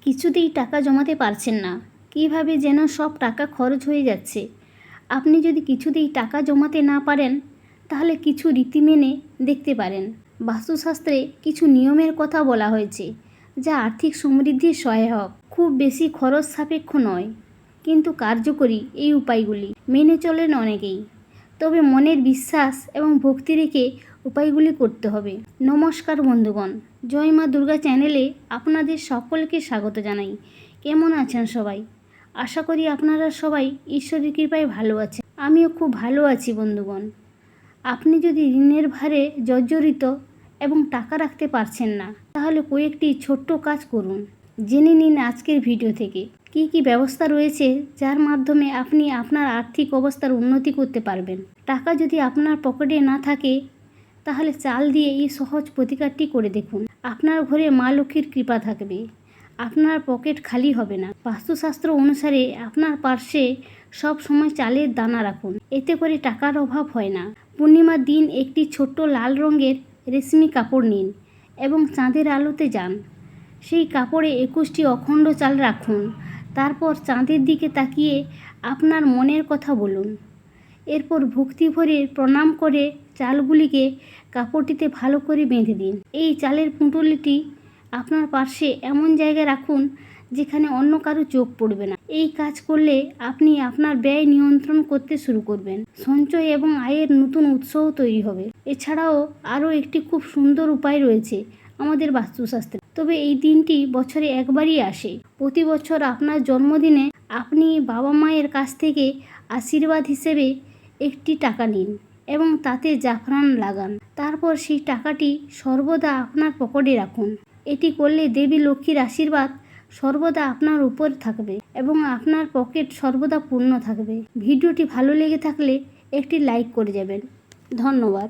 কিছুতেই টাকা জমাতে পারছেন না, কিভাবে যেন সব টাকা খরচ হয়ে যাচ্ছে। আপনি যদি কিছুতেই টাকা জমাতে না পারেন তাহলে কিছু রীতি মেনে দেখতে পারেন। বাস্তুশাস্ত্রে কিছু নিয়মের কথা বলা হয়েছে যা আর্থিক সমৃদ্ধির সহায়ক। খুব বেশি খরচ সাপেক্ষ নয়, কিন্তু কার্যকরী এই উপায়গুলি মেনে চলেন অনেকেই। তবে মনের বিশ্বাস এবং ভক্তি রেখে উপায়গুলি করতে হবে। নমস্কার বন্ধুগণ, জয় মা দুর্গা চ্যানেলে আপনাদের সকলকে স্বাগত জানাই। কেমন আছেন সবাই? আশা করি আপনারা সবাই ঈশ্বরের কৃপায় ভালো আছেন। আমিও খুব ভালো আছি বন্ধুগণ। আপনি যদি ঋণের ভারে জর্জরিত এবং টাকা রাখতে পারছেন না, তাহলে কয়েকটি ছোট্ট কাজ করুন। জেনে নিন আজকের ভিডিও থেকে কি কি ব্যবস্থা রয়েছে যার মাধ্যমে আপনি আপনার আর্থিক অবস্থার উন্নতি করতে পারবেন। টাকা যদি আপনার পকেটে না থাকে তাহলে চাল দিয়ে এই সহজ প্রতিকারটি করে দেখুন। আপনার ঘরে মা লক্ষ্মীর কৃপা থাকবে, আপনার পকেট খালি হবে না। বাস্তুশাস্ত্র অনুসারে আপনার পার্শ্বে সব সময় চালের দানা রাখুন, এতে করে টাকার অভাব হয় না। পূর্ণিমার দিন একটি ছোট্ট লাল রঙের রেশমি কাপড় নিন এবং চাঁদের আলোতে যান। সেই কাপড়ে 21টি অখণ্ড চাল রাখুন। তারপর চাঁদের দিকে তাকিয়ে আপনার মনের কথা বলুন। এরপর ভক্তি ভরে প্রণাম করে চালগুলিকে কাপড়টিতে ভালো করে বেঁধে দিন। এই চালের পুঁটুলিটি আপনার পার্শ্বে এমন জায়গায় রাখুন যেখানে অন্য কারো চোখ পড়বে না। এই কাজ করলে আপনি আপনার ব্যয় নিয়ন্ত্রণ করতে শুরু করবেন। সঞ্চয় এবং আয়ের নতুন উৎসও তৈরি হবে। এছাড়াও আরও একটি খুব সুন্দর উপায় রয়েছে আমাদের বাস্তুশাস্ত্রে। তবে এই দিনটি বছরে একবারই আসে। প্রতি বছর আপনার জন্মদিনে আপনি বাবা মায়ের কাছ থেকে আশীর্বাদ হিসেবে একটি টাকা নিন এবং তাতে জাফরান লাগান। তারপর সেই টাকাটি সর্বদা আপনার পকেটে রাখুন। এটি করলে দেবী লক্ষ্মীর আশীর্বাদ সর্বদা আপনার উপর থাকবে এবং আপনার পকেট সর্বদা পূর্ণ থাকবে। ভিডিওটি ভালো লেগে থাকলে একটি লাইক করে যাবেন। ধন্যবাদ।